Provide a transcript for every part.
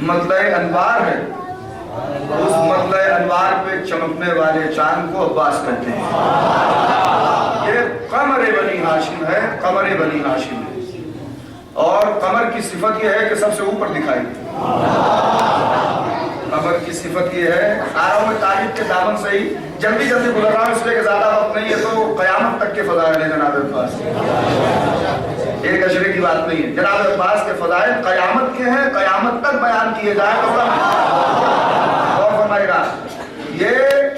मतलय अनवार है, उस मतलय अनवार पे चमकने वाले चांद को अब्बास कहते हैं। ये कमरे बनी हाशिम है, कमरे बनी हाशिम है। और कमर की सिफत यह है कि सबसे ऊपर दिखाई दे। कमर की सिफत यह है, आ रहा हूं मैं तारीफ के दामन से ही, जल्दी जल्दी गुजर रहा हूं इसलिए कि ज्यादा वक्त नहीं है, तो कयामत तक के फजाइल है जनाब अब्बास। एक अशरे की बात नहीं है, जनाब अब्बास के फजाइल कयामत के हैं, कयामत तक बयान किए जाए तो और फरमाएगा ये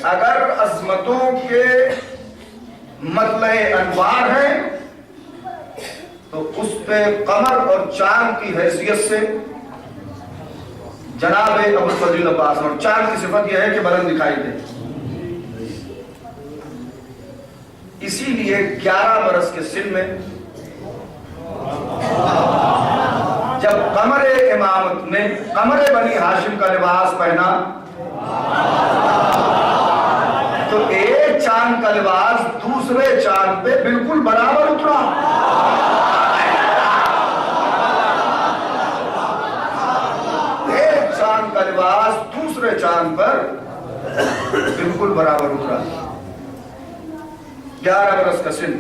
अगर अजमतों के मतलय अनवार है तो उस पे कमर और चांद की हैसियत से जनाब अबुल फजल अब्बास, और चांद की सिफत यह है कि बुलंद दिखाई दे। इसीलिए 11 बरस के सिन में जब कमरे इमामत ने कमरे बनी हाशिम का लिबास पहना तो एक चांद का लिबास दूसरे चांद पे बिल्कुल बराबर उतरा। एक चांद का लिबास दूसरे चांद पर बिल्कुल बराबर उतरा। 11 बरस का सिन,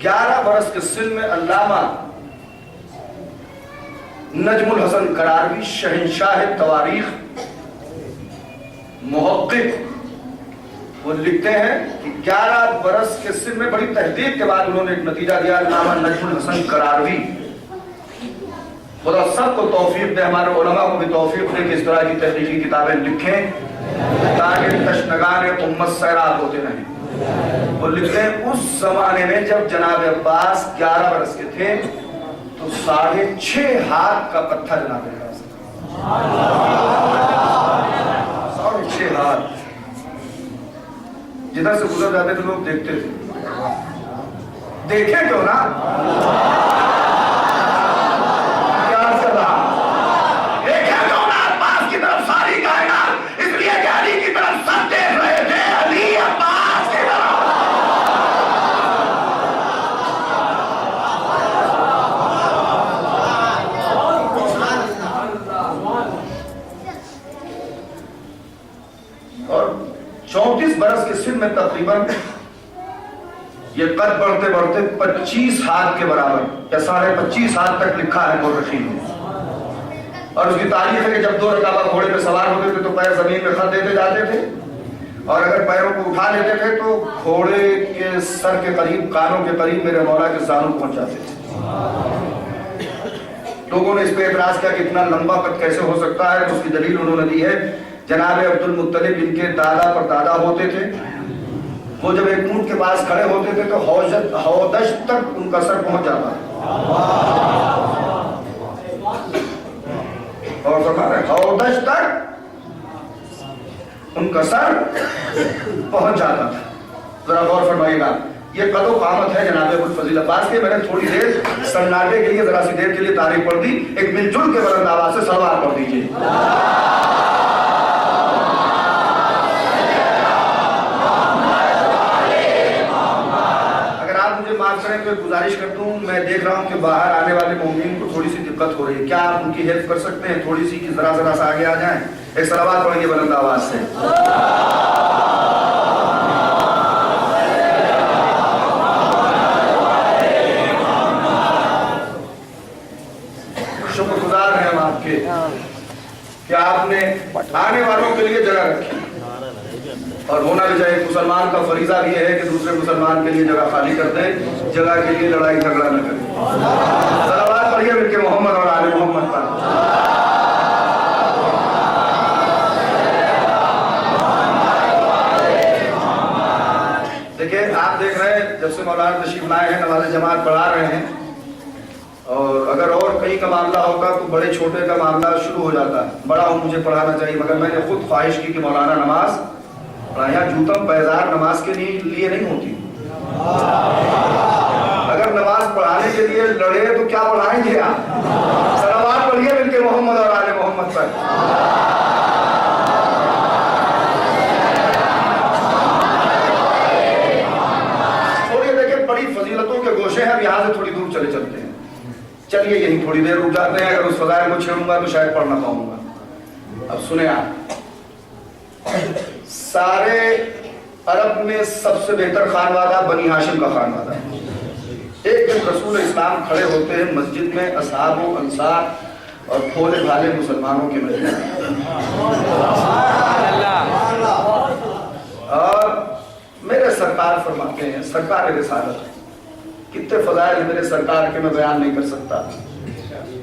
11 बरस के सिन में अल्लामा नजमुल हसन करारवी शहंशाह तवारीख मुहक्किक वो लिखते हैं कि 11 बरस के सिन में बड़ी तहकीक के बाद उन्होंने एक नतीजा दिया। अल्लामा नजमुल हसन करारवी, खुदा सबको तौफीक दे, हमारे उलमा को भी तौफीक दे कि इस तरह की तहकीकी किताबें लिखें ताकि तशनगान उम्मत सैराब होते रहें। वो लिखते हैं उस जमाने में जब जनाब अब्बास 11 बरस के थे तो 6.5 हाथ का पत्थर जनाब अब्बास, 6.5 हाथ, जिधर से गुजर जाते थे लोग देखते थे, देखे क्यों ना, क्या चला देखे क्यों ना अब्बास की तरफ सारी कायनात, इसलिए कि अली की तरफ सब देख रहे थे, अली अब्बास की तरफ। और 34 बरस के सिन में तकरीबन ये कद बढ़ते बढ़ते 25 हाथ के बराबर या 25.5 हाथ तक लिखा है मुर्रखीन ने। और उसकी तारीफ है कि जब 2 रकाबा घोड़े पे सवार होते थे तो पैर जमीन में खत देते जाते थे, और अगर पैरों को उठा लेते थे तो घोड़े के सर के करीब, कानों के करीब मेरे मौला के जानू पहुंच जाते थे। लोगों ने इस पे एतराज किया कि इतना लंबा कद कैसे हो सकता है, तो उसकी दलील उन्होंने दी है। जनाब अब्दुल मुत्तलिब इनके दादा पर दादा होते थे, वो जब एक ऊंट के पास खड़े होते थे तो हौदश तक उनका सर पहुंच जाता, और हौदश तक उनका सर पहुंच जाता था। जरा गौर फरमाइएगा, ये कदो कामत है जनाब अबुल फजील अब्बास के। मैंने थोड़ी देर सन्नाटे के लिए, जरा सी देर के लिए तारीफ पढ़ दी, एक मिलजुल के बुलंद आवाज से सलवार पढ़ दीजिए। माफ करें तो गुजारिश करता हूँ, मैं देख रहा हूँ कि बाहर आने वाले मोमिन को थोड़ी सी दिक्कत हो रही है, क्या आप उनकी हेल्प कर सकते हैं थोड़ी सी, कि जरा सा आगे आ जाएं? एक सलावत पढ़ेंगे बुलंद आवाज से। शुक्रगुजार हैं हम आपके कि आपने आने वालों के लिए जगह रखी, और होना भी चाहिए। मुसलमान का फरीजा भी है कि दूसरे मुसलमान के लिए जगह खाली कर दे, जगह के लिए लड़ाई झगड़ा न करे। सलावत पढ़िए मिलके मोहम्मद और आले मोहम्मद पर। देखिए, आप देख रहे हैं जब से मौलाना तशरीफ लाए हैं, नमाज़ जमात पढ़ा रहे हैं, और अगर और कहीं का मामला होता तो बड़े छोटे का मामला शुरू हो जाता, बड़ा हो मुझे पढ़ाना चाहिए, मगर मैंने खुद ख्वाहिश की कि मौलाना नमाज यहाँ जूतम पैजार नमाज के लिए नहीं होती। अगर नमाज पढ़ाने के लिए लड़े तो क्या पढ़ाएंगे आप? सलावत पढ़िए मिलके मोहम्मद और आले मोहम्मद पर। थोड़ी देखिए बड़ी फजीलतों के गोशे हैं, अब यहाँ से थोड़ी दूर चले चलते हैं। चलिए यही थोड़ी देर रुक जाते हैं, अगर उस फजाइल को छेड़ूंगा तो शायद पढ़ ना पाऊंगा। अब सुने आप, सारे अरब में सबसे बेहतर खानवादा बनी हाशिम का खानवादा। एक दिन रसूल इस्लाम खड़े होते हैं मस्जिद में, असहाबो अंसार और भोले भाले मुसलमानों के मस्जिद में, और मेरे सरकार फरमाते हैं, सरकार रिसालत, कितने फजाइल मेरे सरकार के मैं बयान नहीं कर सकता।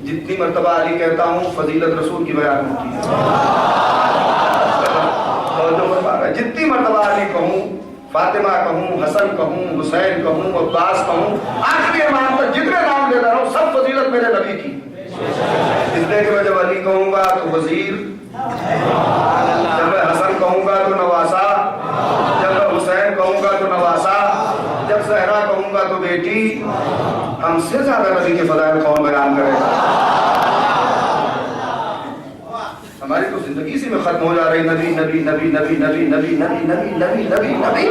जितनी मर्तबा अली कहता हूँ फजीलत रसूल की बयान होती है। जितनी मर्तबा अली कहूँ, फातिमा कहूँ, हसन कहूँ, हुसैन कहूँ, अब्बास कहूँ, आखिरी इमाम तक जितने नाम लेता हूँ सब फजीलत मेरे नबी की। इसलिए कि मैं जब अली कहूँगा तो वजीर, जब मैं हसन कहूँगा तो नवासा, जब मैं हुसैन कहूँगा तो नवासा, जब सहरा कहूँगा तो बेटी। हमसे ज्यादा नबी के फजाइल कौन बयान करेगा? हमारी तो जिंदगी इसी में खत्म हो जा रही, नबी नबी नबी नबी नबी नबी नबी नबी नबी नबी नबी।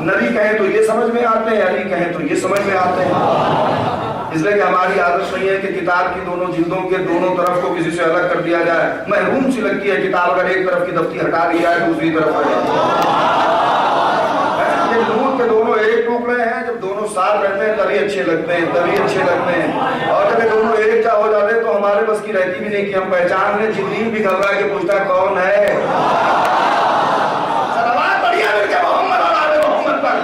नबी कहे तो ये समझ में आते हैं, अली कहे तो ये समझ में आते हैं। इसलिए कि हमारी आदत नहीं है कि किताब की दोनों जिल्दों के दोनों तरफ को किसी से अलग कर दिया जाए। महरूम सी लगती है किताब, अगर एक तरफ की दफ्ती हटा दी जाए दूसरी तरफ आ जाए। दूध के दोनों एक टुकड़े हैं, जब दोनों साथ रहते हैं तभी अच्छे लगते हैं, तभी अच्छे लगते हैं। और जब दोनों एक जा हो जाते तो हमारे बस की रहती भी नहीं कि हम पहचान लें। जिब्रील भी घबरा के पूछता कौन है? सलावत बढ़िया मिलके मोहम्मद और आले मोहम्मद पर।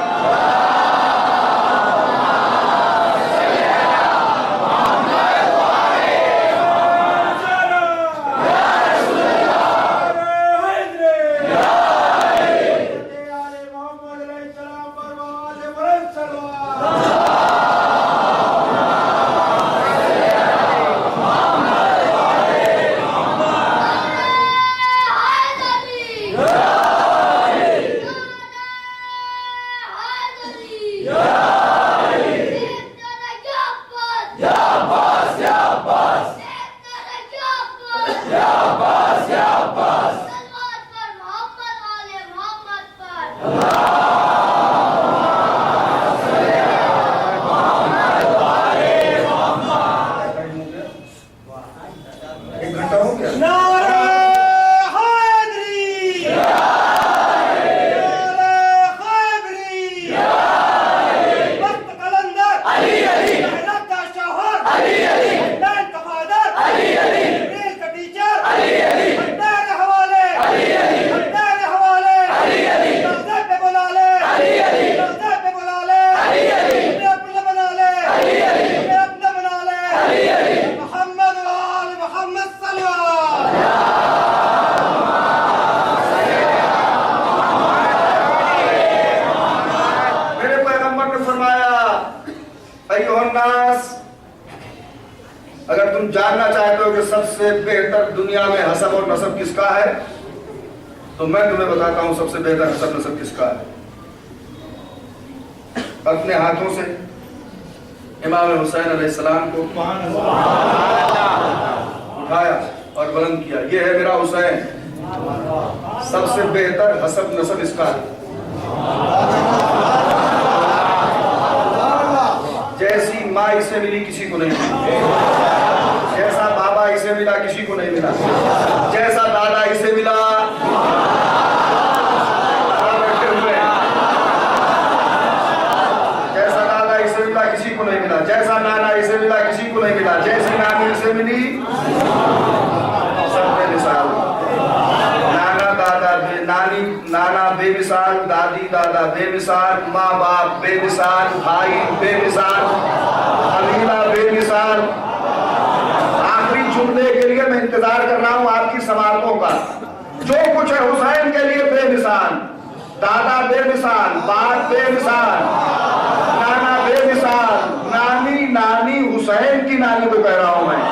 अगर तुम जानना चाहते हो कि सबसे बेहतर दुनिया में हसब और नसब किसका है, तो मैं तुम्हें बताता हूं सबसे बेहतर हसब नसब किसका है। अपने हाथों से इमाम हुसैन अलैहिस्सलाम को उठाया और बुलंद किया, ये है मेरा हुसैन। सबसे बेहतर हसब नसब इसका है। जैसी माँ इसे मिली किसी को नहीं मिली, जैसा बाबा इसे मिला किसी को नहीं मिला, जैसा दादा इसे मिला, जैसा दादा इसे मिला किसी को नहीं मिला, जैसा नाना इसे मिला किसी को नहीं मिला, जैसी नानी इसे मिली सब बेमिसाल। नाना दादा नानी नाना बेमिसाल, दादी दादा बेमिसाल, माँ बाप बेमिसाल, भाई बेमिसाल, कबीला बेमिसाल। आखिरी जुमले के लिए मैं इंतजार कर रहा हूँ आपकी समातों का। जो कुछ है हुसैन के लिए बेमिसाल, दादा बेमिसाल, बाप बेमिसाल, नाना बेमिसाल, नानी नानी हुसैन की नानी को कह रहा हूं मैं।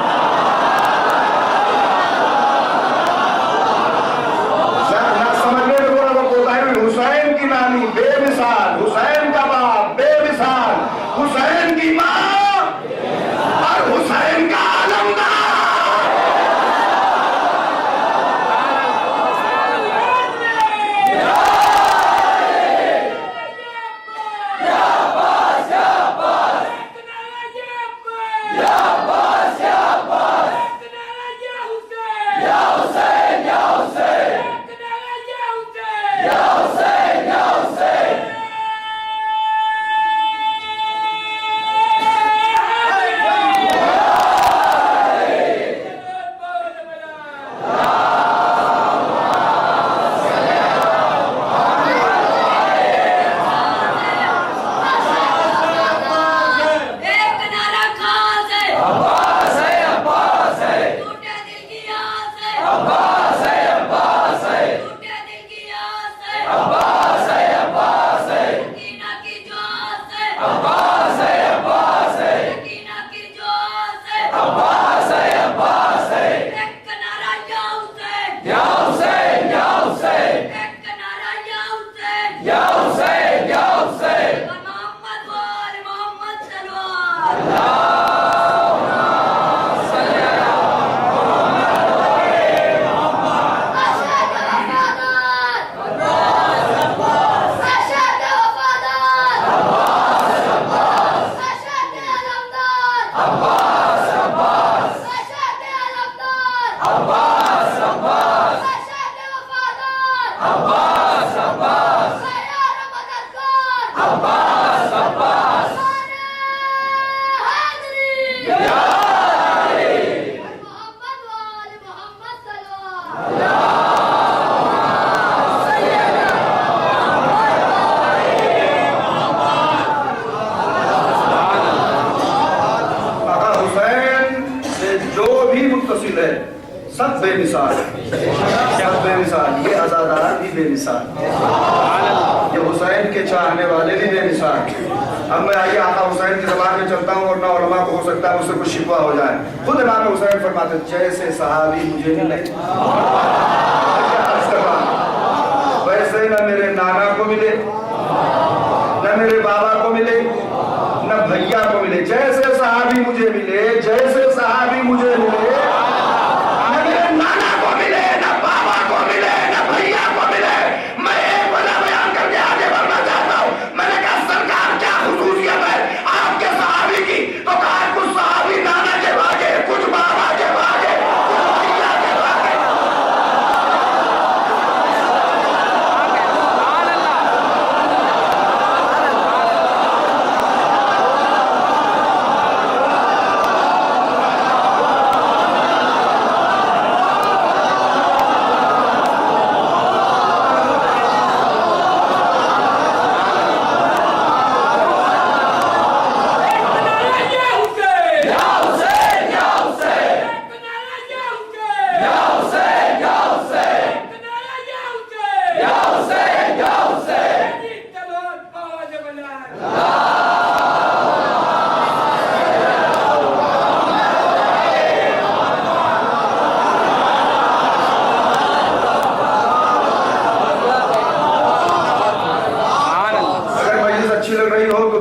हुसैन की नानी बेमिसाल, हुसैन का बाप बेमिसाल, हुसैन की माँ और हुसैन का आलमदार। बेमिसाल, सब बेमिसाल, ये अज़ादार भी बेमिसाल, ये हुसैन के चाहने वाले भी बेमिसाल। अब मैं आइए आका हुसैन की ज़बान में चलता हूँ, वरना उलमा को हो सकता है मुझसे कुछ शिकवा हो जाए। खुद इमाम हुसैन फरमाते जैसे सहाबी मुझे मिले वैसे न मेरे नाना को मिले, न मेरे बाबा को मिले, न भैया को मिले। जैसे सहाबी मुझे मिले, जैसे सहाबी मुझे मिले, न मेरे नाना को मिले, न बाबा को मिले, न भैया को मिले। मैं एक वजह बयान करके आगे बढ़ना चाहता हूँ। मैंने कहा सरकार क्या खुसूसियत है आपके सहाबी की? तो कहा कुछ सहाबी नाना के भागे, कुछ बाबा के भागे, कुछ भैया के भागे।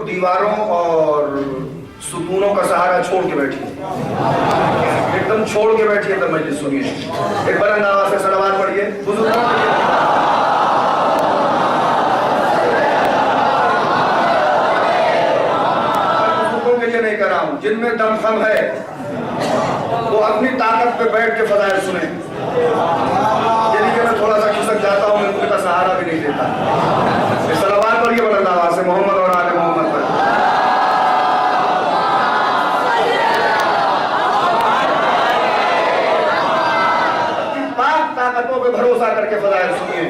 दीवारों और सुतूनों का सहारा छोड़ के बैठिए, एकदम छोड़ के बैठिए, तब मजलिस सुनिए। एक बुलंद आवाज से सलावत पढ़िए। बुजुर्गों के लिए नहीं कर रहा हूं, जिनमें दमखम है वो अपनी ताकत पे बैठ के फजाइल सुने। यदि कि मैं थोड़ा सा खिसक जाता हूं, मैं उनका सहारा भी नहीं देता। सलावत पढ़िए बुलंद आवाज से मोहम्मद और आले मोहम्मद पर। ताकतों पे भरोसा करके फजाइल सुनिए।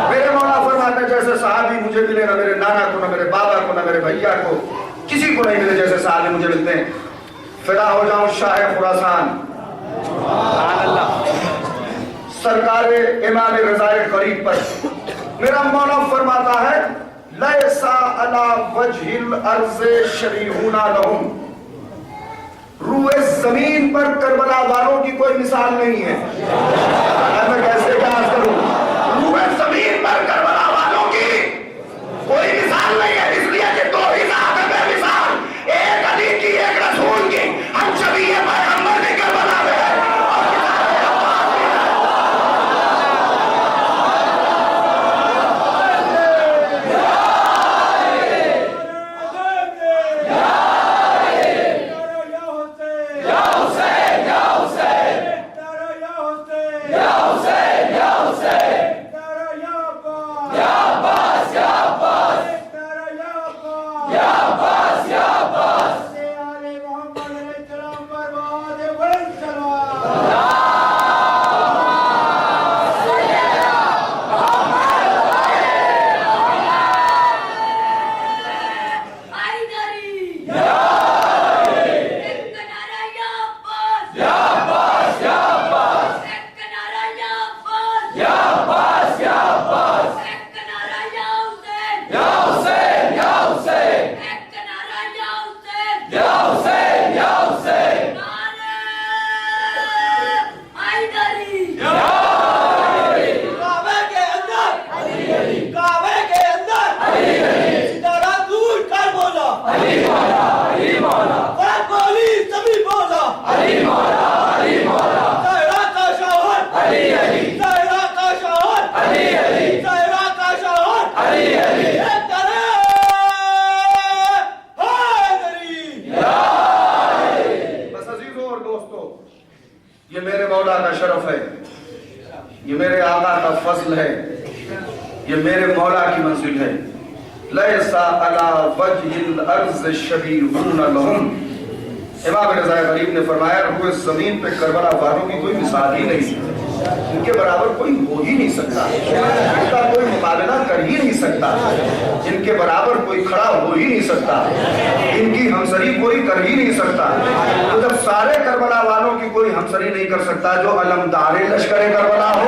मेरे मौला फरमाते जैसे सहाबी मुझे मिले, ना मेरे नाना को, ना मेरे बाबा को, ना मेरे भैया को, किसी को नहीं मिले जैसे सहाबी मुझे मिलते हैं। फिदा हो जाऊं शाह खुरासान सरकार इमाम रज़ाए करीब पर। मेरा मौला फरमाता है लैसा अला वजहिल अर्ज़े शरीहुना लहुम, रूए जमीन पर करबला वालों की कोई मिसाल नहीं है। मैं कैसे बयान करूं? रूए जमीन पर करबला वालों की कोई मिसाल नहीं है, इसलिए कि दो ही साहब में मिसाल, एक अली की, एक रसूल की। हम सभी ये पैगंबर भी करबला में है ये मेरे मौला का शरफ है, ये मेरे आका का फजल है, ये मेरे मौला की मंजिल है। लैसा अला वजहिल अर्ज़ शबीहुन लहुम। इमाम रज़ा गरीब ने फरमाया हुए जमीन पे करबला वालों की कोई मिसाल ही नहीं। इनके बराबर कोई हो ही नहीं सकता, इनका कोई मुकाबला कर ही नहीं सकता, इनके बराबर कोई खड़ा हो ही नहीं सकता, इनकी हमसरी कोई कर ही नहीं सकता। तो जब सारे करबला वालों की कोई हमसरी नहीं कर सकता, जो अलमदारे लश्करे करबला हो,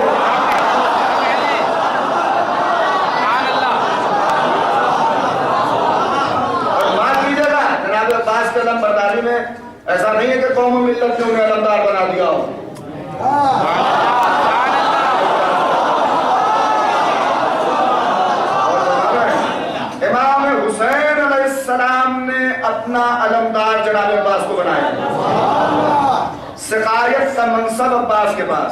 और मान लीजिएगा जनाब अब्बास के अलमबरदारी में ऐसा नहीं है कि कौम मिल्लत ने उन्हें अलमदार बना दिया हो। इमाम हुसैन अलैहिस्सलाम ने अपना अलमदार जनाब अब्बास को बनाया। सिकायत का मनसब अब्बास के पास,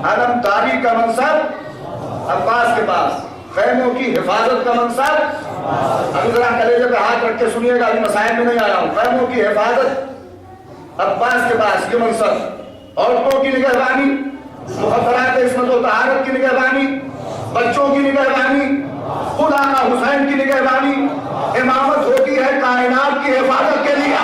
अलमदारी का मनसब अब्बास के पास, खैमों की हिफाजत का मनसब, अभी जरा कलेजे पे हाथ रख के सुनिएगा, अभी मसाइल में नहीं आया हूं, खैमों की हिफाजत अब्बास के पास ये मनसब, औरतों की निगहबानी, मुखद्दरात इस्मत व तहारत की निगहबानी, बच्चों की निगहबानी, खुदा का हुसैन की निगहबानी, इमामत होती है कायनात की हिफाजत के लिए।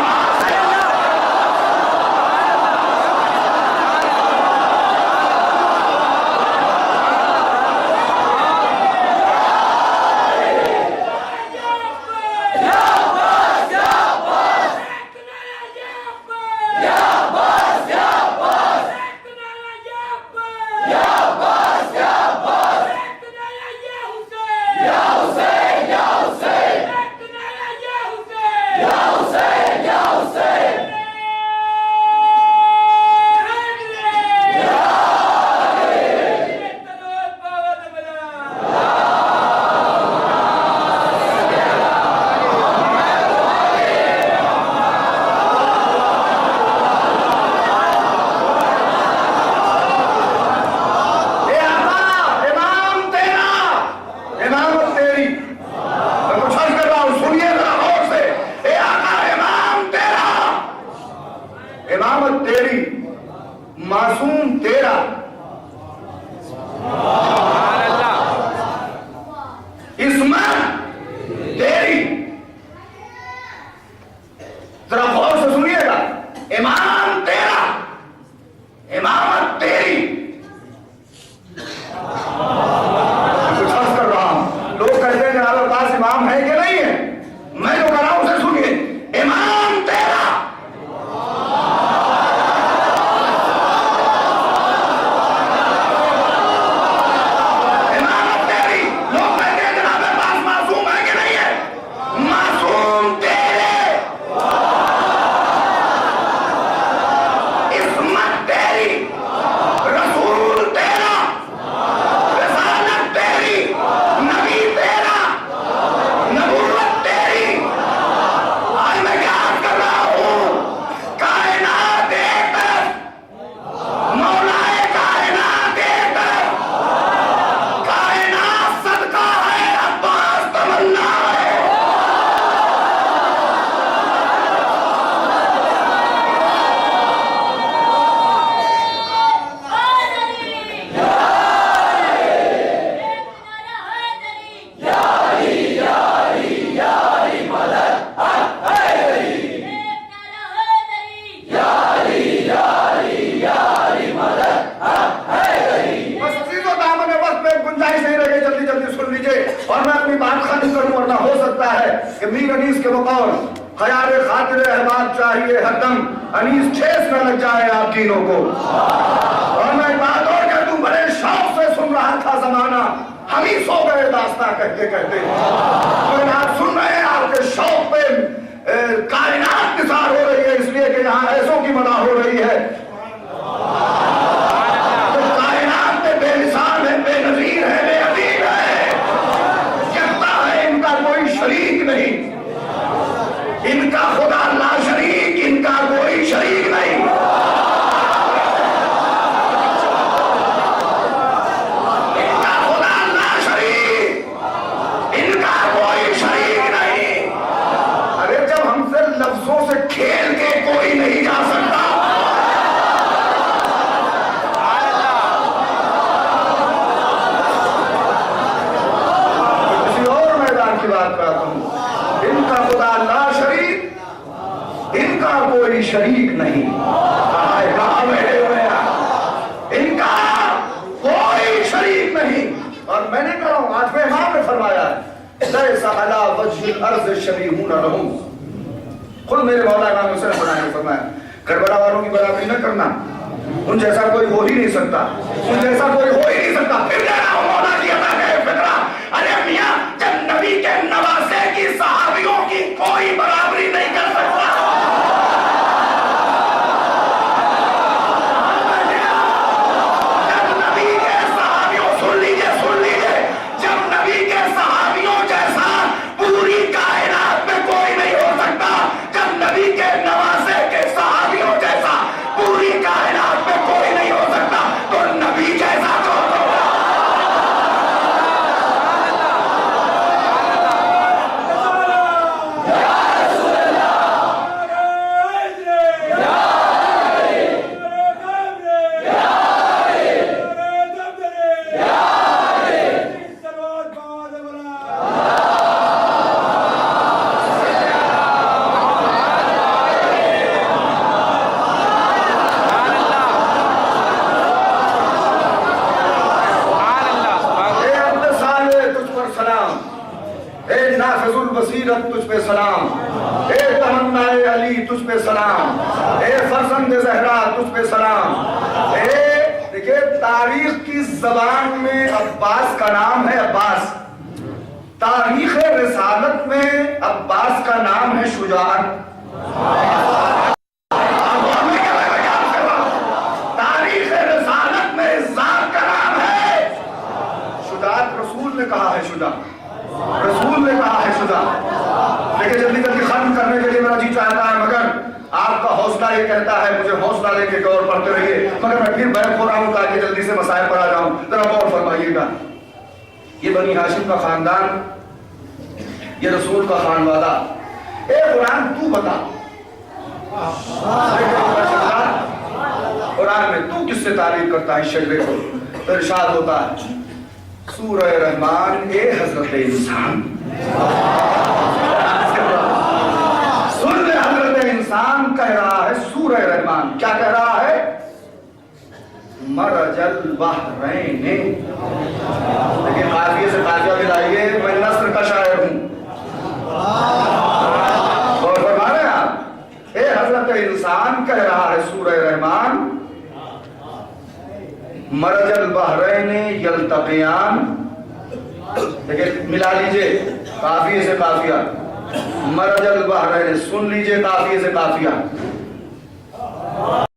मासूम तेरा, इस्मत तेरी, जरा गौर से सुनिएगा, इमाम तेरा, इमामत तेरी। कुछ अर्ज कर रहा हूं, लोग कहते हैं जनाब अब्बास इमाम है कि नहीं है, मैं जो कर रहा हूं उसे सुनिए, इमाम तेरा, और मैं अपनी बात खत्म करूं, वरना हो सकता है कि मीर अनीस के बकौल खयाल खातिर अहबाब चाहिए हरदम, अनीस ठेस न लग जाए आप तीनों को। और मैं बात और कह दूं, बड़े शौक से सुन रहा था जमाना, हम ही सो गए दास्तां कहते कहते। तो आप सुन रहे हैं, आपके शौक पे कायनात निसार हो रही है, इसलिए कि यहाँ ऐसों की मदा हो रही है। तो कायनात में बेमिसाल है, बेनजीर है, बेअदीब है, इनका कोई शरीक नहीं, इनका खुदा ला शरीक, इनका कोई शरीक नहीं। इनका खुदा ला शरीक, इनका कोई शरीक नहीं। अरे जब हमसे लफ्जों से खेल के कोई नहीं जा सकता, बात करता हूं, इनका खुदा ला शरीक, इनका कोई शरीक नहीं। इनका और मैंने कह रहा हूं 8वें इमाम ने फरमाया लैसा अला वज्हिल अर्ज़ शबीहुन लहुम। खुद मेरे मौला इमाम हुसैन ने फरमाया करबला वालों की बराबरी न करना, उन जैसा कोई हो ही नहीं सकता, उन जैसा कोई हो ही नहीं सकता। फिर कह रहा हूं मौला की अता है फितरा, अरे मियां जब नबी के नवासे की सहाबियों की कोई बराबरी नहीं कर सकता। जब नबी के सहाबियों सुन लीजिए जब नबी के सहाबियों जैसा पूरी कायनात में कोई नहीं हो सकता, जब नबी के नवासे के सहाबियों जैसा पूरी कायनात में कोई नहीं हो सकता, तो नबी जैसा कौन होगा? बसीरत तुझ पे सलाम, ए तमन्नाए अली तुझ पे सलाम, ए फरजंद ज़हरा तुझ पे सलाम। देखिए तारीख की जबान में अब्बास का नाम है अब्बास, तारीख रिसालत में अब्बास का नाम है शुजाअत। तारीख रिसालत में इज़्ज़ात का नाम है शुजाअत। रसूल ने कहा है शुजा, रसूल ने कहा है शुजा। लेकिन जल्दी जल्दी खत्म करने के लिए मेरा जी चाहता है, मगर आपका हौसला ये कहता है मुझे हौसला लेके गौर पढ़ते रहिए, मगर मैं फिर बैठ हो रहा हूं ताकि जल्दी से मसाइल पर आ जाऊं। जरा गौर फरमाइएगा, ये बनी हाशिम का खानदान, ये रसूल का खानवाला। ए कुरान तू बता, कुरान में तू किससे तारीफ करता है शजरे को? तो इरशाद होता है सूरह रहमान ए हजरत इंसान, सुन ले हजरत इंसान कह रहा है सूरह रहमान, क्या कह रहा है? मरजल बहरैन। देखिए काफिये से काफिया मिलाइए, मैं नस्र का शायर हूं। और फरमा रहे आप ए हजरत इंसान कह रहा है सूरह रहमान मरजल बहरैन यल्तक़ियान। देखिए मिला लीजिए काफिये से काफिया, मरजल बहरैन, सुन लीजिए काफिये से काफिया।